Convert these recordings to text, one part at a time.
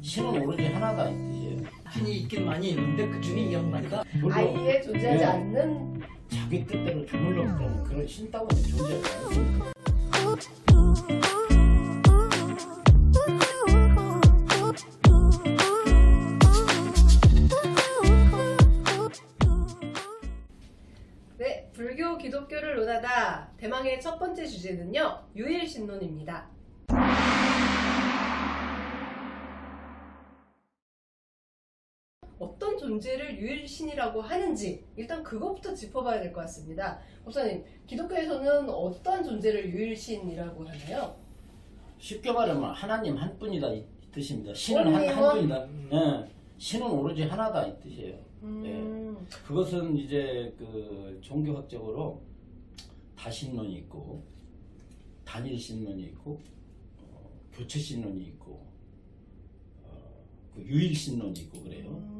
신은 오로지 하나다 이 뜻이에요. 신이 있긴 많이 있는데 그 중에 이 양반이다. 아예 존재하지 예. 않는 자기 뜻대로 주물럭대는 그런 신 따위는 존재하지 않습니다. 네, 불교, 기독교를 논하다. 대망의 첫 번째 주제는요, 유일신론입니다. 어떤 존재를 유일신이라고 하는지 일단 그것부터 짚어봐야 될 것 같습니다. 목사님, 기독교에서는 어떤 존재를 유일신이라고 하나요? 쉽게 말하면 하나님 한 분이다 이 뜻입니다. 신은 한 분이다. 예, 신은 오로지 하나다 이 뜻이에요. 예. 그것은 이제 그 종교학적으로 다신론이 있고 단일신론이 있고 교체신론이 있고 그 유일신론이 있고 그래요.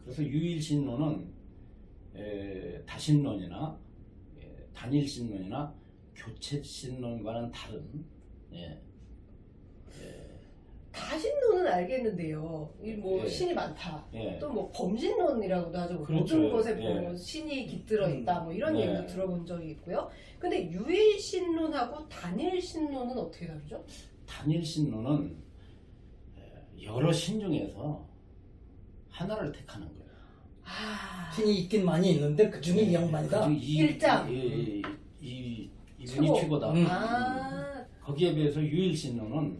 그래서 유일신론은 다신론이나 단일신론이나 교체신론과는 다른 다신론은 알겠는데요. 이 뭐 예. 신이 많다. 예. 또 뭐 범신론이라고도 하죠. 뭐 그렇죠. 모든 것에 예. 뭐 신이 깃들어 있다. 뭐 이런 네. 얘기도 들어본 적이 있고요. 근데 유일신론하고 단일신론은 어떻게 다르죠? 단일신론은 여러 신 중에서 하나를 택하는 거예요. 아, 신이 있긴 많이 있는데 그 중에 이 양반이다. 일장. 이분이 최고. 최고다. 아, 거기에 비해서 유일신론은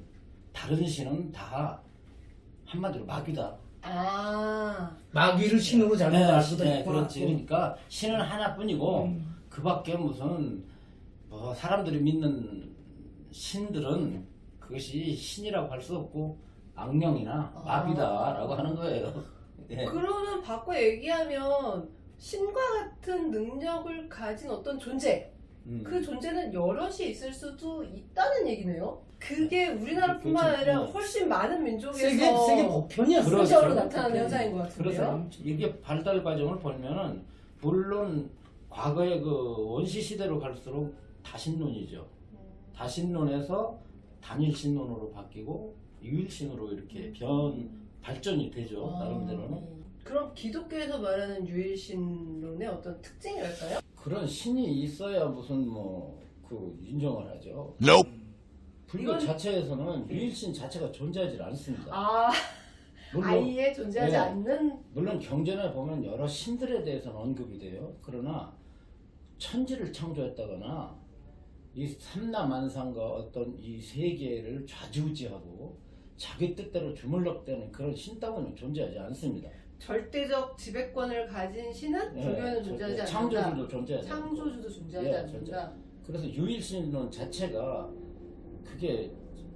다른 신은 다 한마디로 마귀다. 아, 마귀를 신으로 잘못 알고 있구나. 그렇지. 그러니까 신은 하나뿐이고 그 밖에 무슨 뭐 사람들이 믿는 신들은 그것이 신이라고 할 수 없고 악령이나 마귀다라고 하는 거예요. 예. 그러면 바꿔 얘기하면 신과 같은 능력을 가진 어떤 존재, 그 존재는 여럿이 있을 수도 있다는 얘기네요. 그게 우리나라뿐만 그렇죠. 아니라 훨씬 많은 민족에서 세계 보편이었어. 그렇죠. 스페셜로 나타나는 현상인 것 같은데요. 그래서 이게 발달 과정을 보면은 물론 과거의 그 원시 시대로 갈수록 다신론이죠. 다신론에서 단일신론으로 바뀌고 유일신으로 이렇게 발전이 되죠. 나름대로는. 그럼 기독교에서 말하는 유일신론의 어떤 특징이랄까요? 그런 신이 있어야 무슨 뭐 그 인정을 하죠. 불교 이건- 자체에서는 유일신 자체가 존재하지 않습니다. 아, 물론 아예 존재하지 예. 않는. 물론 경전에 보면 여러 신들에 대해서는 언급이 돼요. 그러나 천지를 창조했다거나 이 삼라만상과 어떤 이 세계를 좌지우지하고 자기 뜻대로 주물럭대는 그런 신 따위는 존재하지 않습니다. 절대적 지배권을 가진 신은 불교에는 존재하지 않는다. 창조주도 존재하지 않고. 창조주도 존재하지 예, 않는다. 그래서 유일신론 자체가 그게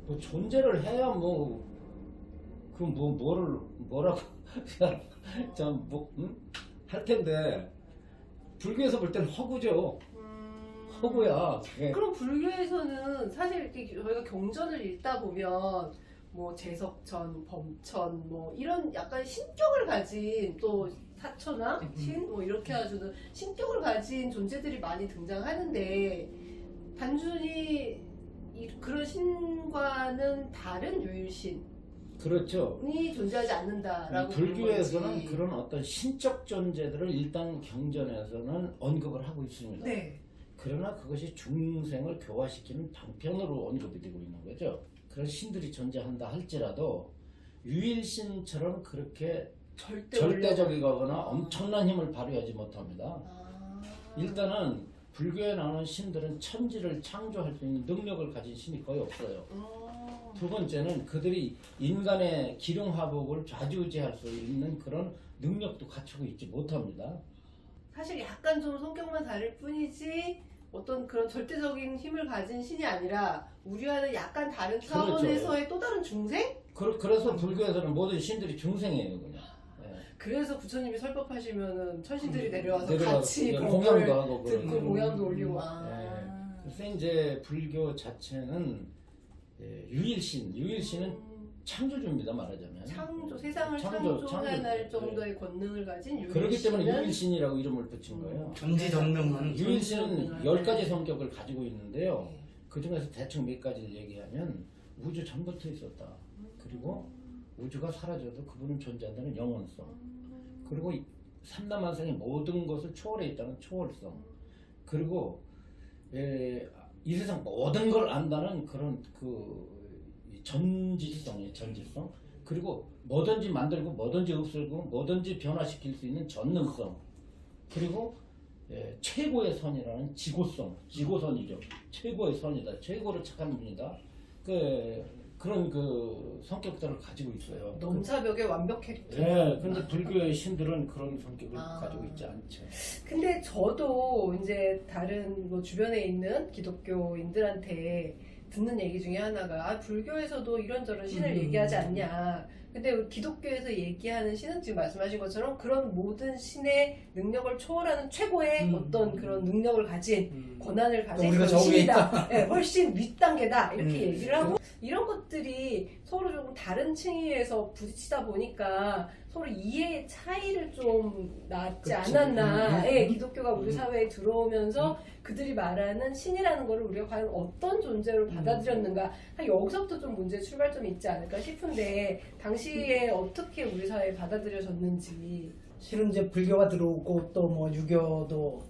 뭐 존재를 해야 뭐 그 뭐라고 할 텐데 불교에서 볼 때는 허구죠. 허구야. 그게. 그럼 불교에서는 사실 이렇게 저희가 경전을 읽다 보면 뭐 제석천, 범천 뭐 이런 약간 신격을 가진 또 사처나 신 뭐 이렇게 해가지고 신격을 가진 존재들이 많이 등장하는데 단순히 그런 신과는 다른 유일신이 그렇죠. 존재하지 않는다라고 보는 불교에서는 건지. 그런 어떤 신적 존재들을 일단 경전에서는 언급을 하고 있습니다. 네. 그러나 그것이 중생을 교화시키는 방편으로 언급이 되고 있는 거죠. 그런 신들이 존재한다 할지라도 유일신처럼 그렇게 절대적이거나 엄청난 힘을 발휘하지 못합니다. 일단은 불교에 나오는 신들은 천지를 창조할 수 있는 능력을 가진 신이 거의 없어요. 두 번째는 그들이 인간의 기륭화복을 좌지우지할 수 있는 그런 능력도 갖추고 있지 못합니다. 사실 약간 좀 성격만 다를 뿐이지 어떤 그런 절대적인 힘을 가진 신이 아니라 우리와는 약간 다른 차원에서의 또 다른 중생? 그래서 불교에서는 모든 신들이 중생이에요, 그냥. 예. 그래서 부처님이 설법하시면은 천신들이 내려와서 내려가서 같이 공양도 하고 듣고 그러는. 공양도 올리고. 그래서 이제 불교 자체는 유일신은 창조주입니다, 말하자면. 세상을 창조할 정도의 권능을 가진 유일신은 그렇기 때문에 유일신이라고 이름을 붙인 거예요. 전지전능한 유일신은 10가지 성격을 가지고 있는데요. 그 중에서 대충 몇 가지를 얘기하면 우주 전부터 있었다. 그리고 우주가 사라져도 그분은 존재한다는 영원성. 그리고 삼라만상의 모든 것을 초월해 있다는 초월성. 그리고 이 세상 모든 걸 안다는 그런 전지성이에요. 전지성. 그리고 뭐든지 만들고 뭐든지 없애고 뭐든지 변화시킬 수 있는 전능성. 그리고 최고의 선이라는 지고성. 지고선이죠. 최고의 선이다. 최고로 착한 분이다. 그런 성격들을 가지고 있어요. 넘사벽에 완벽했죠. 네, 근데 불교의 신들은 그런 성격을 가지고 있지 않죠. 근데 저도 이제 다른 뭐 주변에 있는 기독교인들한테 듣는 얘기 중에 하나가 불교에서도 이런저런 신을 얘기하지 않냐. 근데 기독교에서 얘기하는 신은 지금 말씀하신 것처럼 그런 모든 신의 능력을 초월하는 최고의 어떤 그런 능력을 가진 권한을 가진 우리가 그런 저기에 신이다. 네, 훨씬 윗단계다. 이렇게 얘기를 하고 이런 것들이 서로 조금 다른 층위에서 부딪히다 보니까 서로 이해의 차이를 좀 낳지 않았나. 예, 기독교가 우리 사회에 들어오면서 그들이 말하는 신이라는 거를 우리가 과연 어떤 존재로 받아들였는가. 여기서부터 좀 문제의 출발점이 있지 않을까 싶은데 당시에 어떻게 우리 사회에 받아들여졌는지. 실은 이제 불교가 들어오고 또 뭐 유교도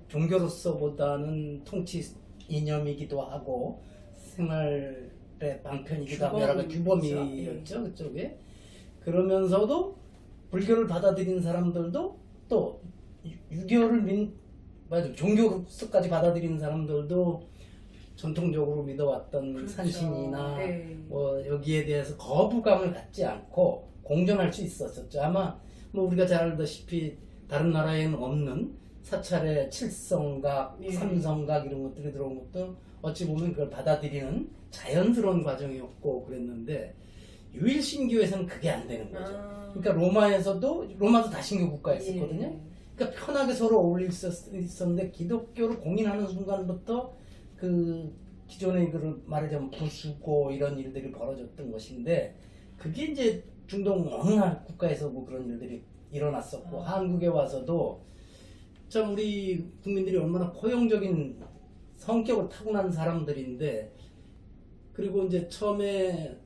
종교로서보다는 통치 이념이기도 하고 생활의 방편이기도 하고 여러 가지 규범이었죠 그쪽에. 그러면서도 불교를 받아들인 사람들도 또 유교를 종교로서까지 받아들인 사람들도 전통적으로 믿어왔던 그렇죠. 산신이나 네. 뭐 여기에 대해서 거부감을 갖지 않고 공존할 수 있었었죠. 아마 뭐 우리가 잘 알다시피 다른 나라에는 없는 사찰의 칠성각, 삼성각 이런 것들이 들어온 것도 어찌 보면 그걸 받아들이는 자연스러운 과정이었고 그랬는데 유일신교에서는 그게 안 되는 거죠. 그러니까 로마도 다신교 국가였었거든요. 그러니까 편하게 서로 어울릴 수 있었는데 기독교를 공인하는 순간부터 그 기존의 말하자면 부수고 이런 일들이 벌어졌던 것인데 그게 이제 중동 어느 국가에서 뭐 그런 일들이 일어났었고 한국에 와서도 참 우리 국민들이 얼마나 포용적인 성격을 타고난 사람들인데 그리고 이제 처음에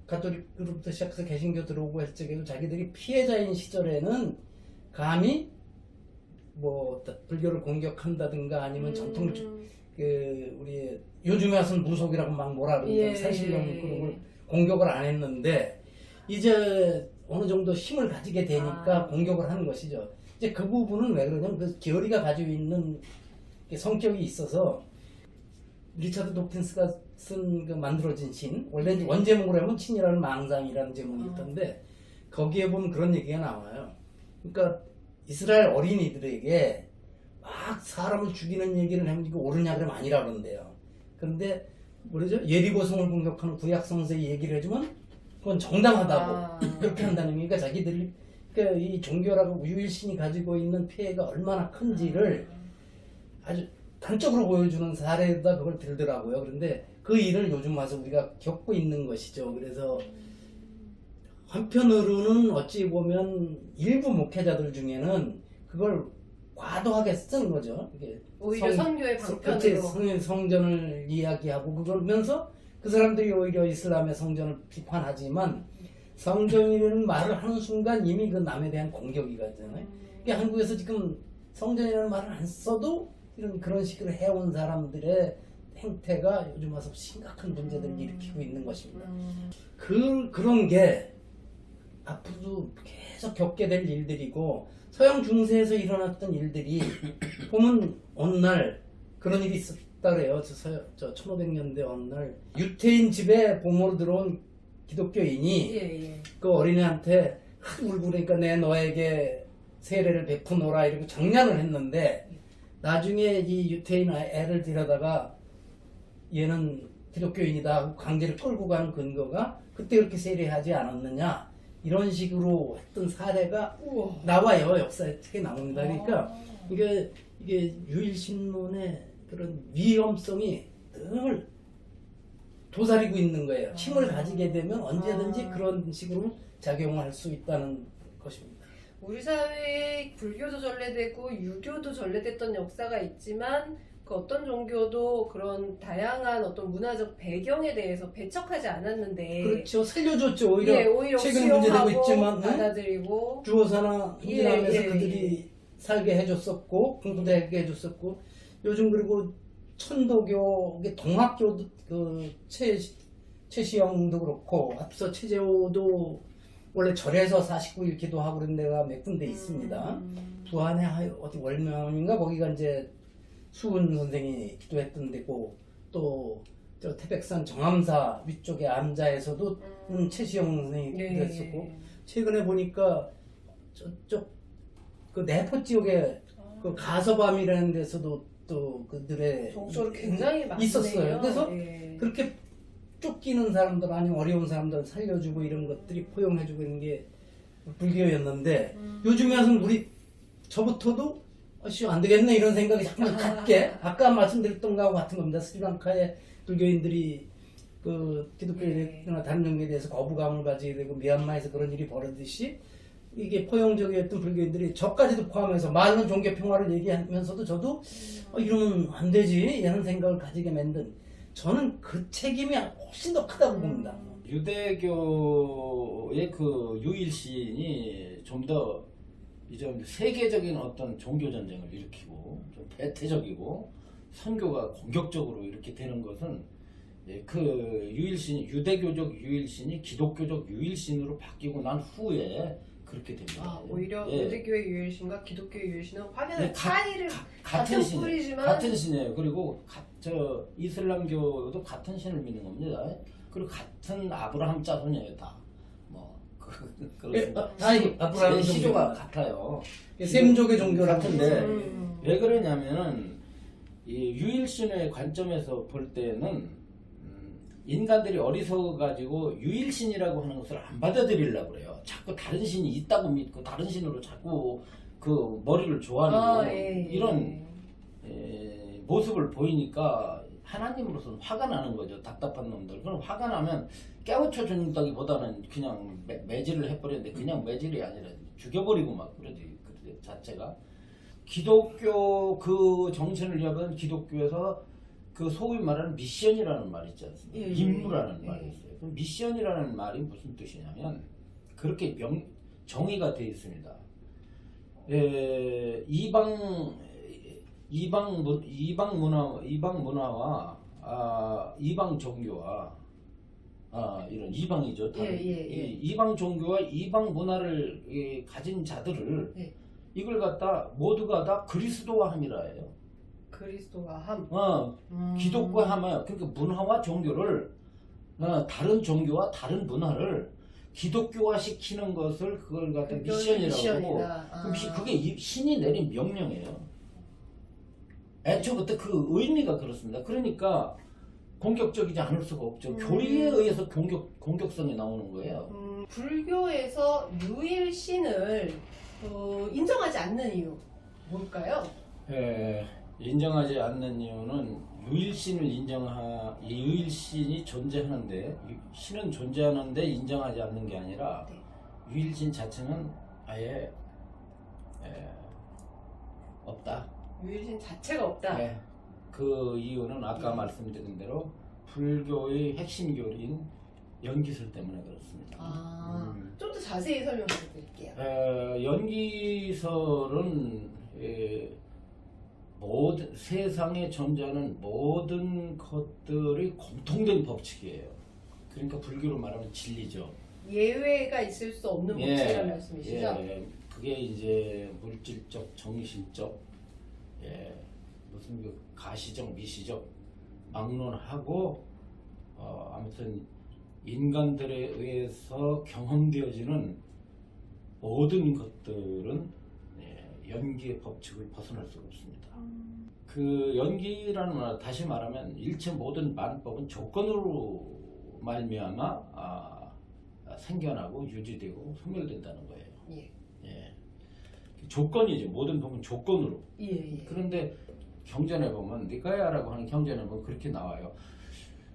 가톨릭으로부터 시작해서 개신교 들어오고 했을 적에도 자기들이 피해자인 시절에는 감히 뭐 불교를 공격한다든가 아니면 전통 우리 요즘에 와서는 무속이라고 막 뭐라 그러는데 산신령 그런 걸 공격을 안 했는데 이제 어느 정도 힘을 가지게 되니까 공격을 하는 것이죠. 이제 그 부분은 왜 그러냐면 그 기어리가 가지고 있는 성격이 있어서 리차드 도킨스가 쓴 만들어진 신 원래 원제목으로 하면 신이라는 망상이라는 제목이 있던데 거기에 보면 그런 얘기가 나와요. 그러니까 이스라엘 어린이들에게 막 사람을 죽이는 얘기를 하면 이거 옳으냐 그러면 아니라 그런데요. 그런데 뭐죠? 예리고성을 공격하는 구약 성서의 얘기를 해주면 그건 정당하다고 그렇게 한다는 얘기가 자기들이 그러니까 이 종교라고 유일신이 가지고 있는 피해가 얼마나 큰지를 아주 단적으로 보여주는 사례다 그걸 들더라고요. 그런데 그 일을 요즘 와서 우리가 겪고 있는 것이죠. 그래서 한편으로는 어찌 보면 일부 목회자들 중에는 그걸 과도하게 쓰는 거죠. 이게 오히려 선교의 방편으로 성전을 이야기하고 그러면서 그 사람들이 오히려 이슬람의 성전을 비판하지만 성전이라는 말을 하는 순간 이미 그 남에 대한 공격이거든요. 그러니까 한국에서 지금 성전이라는 말을 안 써도 그런 식으로 해온 사람들의 행태가 요즘 와서 심각한 문제들을 일으키고 있는 것입니다. 그런 게 앞으로도 계속 겪게 될 일들이고 서양 중세에서 일어났던 일들이 보면 어느 날 그런 일이 있었다 그래요. 저 1500년대 어느 날 유태인 집에 보모로 들어온 기독교인이 그 어린애한테 울고 그러니까 내 너에게 세례를 베푸노라 이러고 장난을 했는데 나중에 이 유태인 애를 데려다가 얘는 기독교인이다 하고 강제로 끌고 가는 근거가 그때 그렇게 세례하지 않았느냐 이런 식으로 했던 사례가 나와요. 역사에 책에 나옵니다. 그러니까 이게 유일신론의 그런 위험성이 늘 도사리고 있는 거예요. 힘을 가지게 되면 언제든지 그런 식으로 작용할 수 있다는 것입니다. 우리 사회에 불교도 전래되고 유교도 전래됐던 역사가 있지만 그 어떤 종교도 그런 다양한 어떤 문화적 배경에 대해서 배척하지 않았는데 그렇죠. 살려줬죠. 오히려, 예, 오히려 최근 문제되고 수용하고 있지만 응? 받아들이고 주어사나 흥진하면서 예, 예, 그들이 살게 해줬었고 공부되게 해줬었고 요즘 그리고 천도교의 동학교도 그 최시영도 그렇고 앞서 최재호도 원래 절에서 49일 기도하고 그런 데가 몇 군데 있습니다. 부안에 어디 월명인가 거기가 이제 수은 선생이 기도했던 데고 또 저 태백산 정암사 위쪽에 암자에서도 최시영 선생이 예, 기도했었고 예. 최근에 보니까 저쪽 그 내포 지역에 그 가서밤이라는 데서도 또 그들의 종교를 굉장히 많이 있었어요. 그래서 예. 그렇게 쫓기는 사람들 아니면 어려운 사람들 살려주고 이런 것들이 포용해주고 이런 게 불교였는데 요즘에 와서는 우리 저부터도 안 되겠네 이런 생각이 자꾸만 갖게 아까 말씀드렸던 거하고 같은 겁니다. 스리랑카의 불교인들이 그 기독교나 다른 종교에 대해서 거부감을 가지게 되고 미얀마에서 그런 일이 벌어지듯이 이게 포용적이었던 불교인들이 저까지도 포함해서 말은 종교 평화를 얘기하면서도 저도 이러면 안 되지 이런 생각을 가지게 만든 저는 그 책임이 훨씬 더 크다고 봅니다. 유대교의 그 유일신이 좀 더 이제 세계적인 어떤 종교 전쟁을 일으키고 좀 배태적이고 선교가 공격적으로 이렇게 되는 것은 그 유일신이 유대교적 유일신이 기독교적 유일신으로 바뀌고 난 후에 그렇게 됩니다. 아, 오히려 예. 유대교의 유일신과 기독교의 유일신은 확연한 네, 차이를 같은 신 뿌리지만 같은 신이에요. 그리고 저 이슬람교도 같은 신을 믿는 겁니다. 그리고 같은 아브라함 자손이에요 다. 뭐 그렇습니다. 아브라함 시조가 같아요. 셈족의 종교라고 같은데 왜 그러냐면은 이 유일신의 관점에서 볼 때는 인간들이 어리석어 가지고 유일신이라고 하는 것을 안 받아들이려고 그래요. 자꾸 다른 신이 있다고 믿고 다른 신으로 자꾸 그 머리를 조아리고 이런 모습을 보이니까 하나님으로서는 화가 나는 거죠. 답답한 놈들. 그럼 화가 나면 깨우쳐 준다기보다는 그냥 매질을 해버렸는데 그냥 매질이 아니라 죽여버리고 막 그러지 그 자체가. 기독교 그 정신을 이야기하는 기독교에서 그 소위 말하는 미션이라는 말이 있지 않습니까? 임무라는 말이 있어요. 그럼 미션이라는 말이 무슨 뜻이냐면 그렇게 정의가 되어 있습니다. 이방 문화와 이방 종교와 이런 이방이죠. 이방 종교와 이방 문화를 가진 자들을 이걸 갖다 모두가 다 그리스도화함이라 해요. 그리스도화함. 기독교화함이야. 그러니까 문화와 종교를 다른 종교와 다른 문화를 기독교화 시키는 것을 그걸 갖다 미션이라고 하고 그게 신이 내린 명령이에요. 애초부터 그 의미가 그렇습니다. 그러니까 공격적이지 않을 수가 없죠. 교리에 의해서 공격성이 나오는 거예요. 불교에서 유일신을 인정하지 않는 이유 뭘까요? 인정하지 않는 이유는 유일신이 존재하는데 신은 존재하는데 인정하지 않는 게 아니라 유일신 자체는 아예 없다. 유일신 자체가 없다. 그 이유는 아까 말씀드린 대로 불교의 핵심 교리인 연기설 때문에 그렇습니다. 좀 더 자세히 설명해 드릴게요. 연기설은 세상에 존재하는 모든 것들이 공통된 법칙이에요. 그러니까 불교로 말하면 진리죠. 예외가 있을 수 없는 법칙이라는 말씀이시죠? 그게 이제 물질적, 정신적, 무슨 그 가시적, 미시적 막론하고 아무튼 인간들에 의해서 경험되어지는 모든 것들은 연기의 법칙을 벗어날 수가 없습니다. 그 연기라는 말, 다시 말하면 일체 모든 만법은 조건으로 말미암아 생겨나고 유지되고 소멸된다는 거예요. 조건이죠. 모든 법은 조건으로. 그런데 경전에 보면 니카야라고 하는 경전에 보면 그렇게 나와요.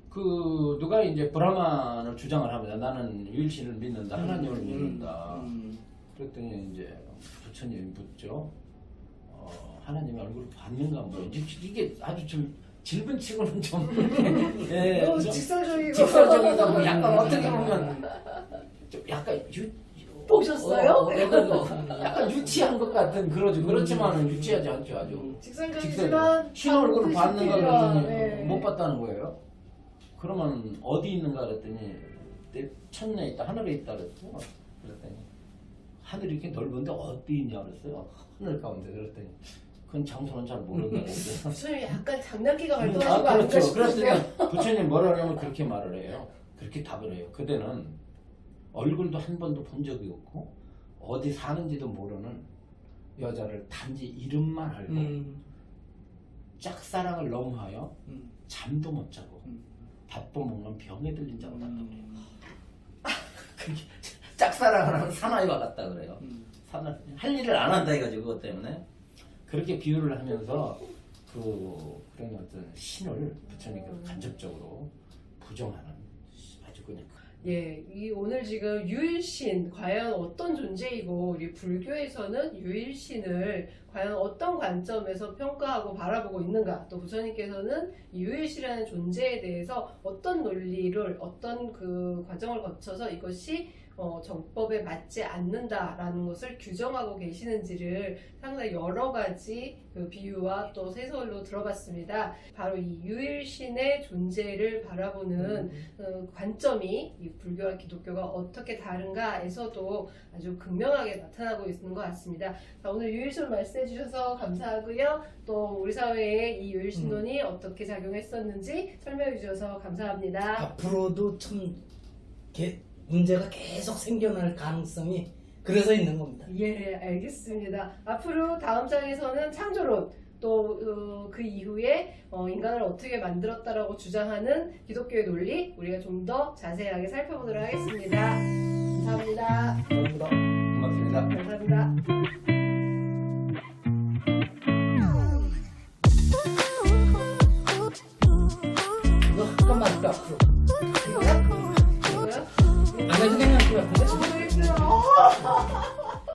그 누가 이제 브라만을 주장을 합니다. 나는 유일신을 믿는다, 하나님을 믿는다. 그랬더니 이제 부처님이 묻죠. 하나님의 얼굴을 받는가 뭐 이게 아주 좀 질문치고는 좀 예, 너무 좀 직설적이고 직설적이고 뭐 약간 어떻게 보면 좀 약간 보셨어요? 약간 유치한 것 같은 그렇지만은 유치하지 않죠 아주 직설적이지만 신 얼굴을 받는가 그랬더니 네. 못 봤다는 거예요. 그러면 어디 있는가 그랬더니 내 천년에 있다 하늘에 있다 그랬어요. 그랬더니 하늘이 이렇게 넓은데 어디 있냐 그랬어요. 하늘 가운데 그랬더니 그건 장소는 잘 모른다고 그랬어요. 부처님이 약간 장난기가 발동하신 거 아닌가 그렇죠. 싶은데요. 그랬더니 부처님 뭐라 그러면 그렇게 말을 해요. 그렇게 답을 해요. 그대는 얼굴도 한 번도 본 적이 없고 어디 사는지도 모르는 여자를 단지 이름만 알고 짝사랑을 너무 하여 잠도 못 자고 밥도 먹는 병에 들린 자고 났다고 그래요. 그게 짝사랑을 하는 사나이와 같다 그래요. 할 일을 안 한다 해가지고 그것 때문에 그렇게 비유를 하면서 그런 어떤 신을 부처님께서 간접적으로 부정하는 아주 그냥 예, 이 오늘 지금 유일신 과연 어떤 존재이고 우리 불교에서는 유일신을 과연 어떤 관점에서 평가하고 바라보고 있는가, 또 부처님께서는 이 유일신이라는 존재에 대해서 어떤 논리를 어떤 그 과정을 거쳐서 이것이 정법에 맞지 않는다라는 것을 규정하고 계시는지를 상당히 여러 가지 그 비유와 또 세설로 들어봤습니다. 바로 이 유일신의 존재를 바라보는 관점이 이 불교와 기독교가 어떻게 다른가에서도 아주 극명하게 나타나고 있는 것 같습니다. 자, 오늘 유일신 말씀해 주셔서 감사하고요. 또 우리 사회에 이 유일신론이 어떻게 작용했었는지 설명해 주셔서 감사합니다. 앞으로도 참 문제가 계속 생겨날 가능성이 그래서 있는 겁니다. 예, 알겠습니다. 앞으로 다음 장에서는 창조론, 또 그 이후에 인간을 어떻게 만들었다라고 주장하는 기독교의 논리 우리가 좀 더 자세하게 살펴보도록 하겠습니다. 감사합니다. 감사합니다. 고맙습니다. 감사합니다. 이거 잠깐만 앞으로. 이거요? 이거요? 안 해도 되는 것 같은데? 너무 힘들어.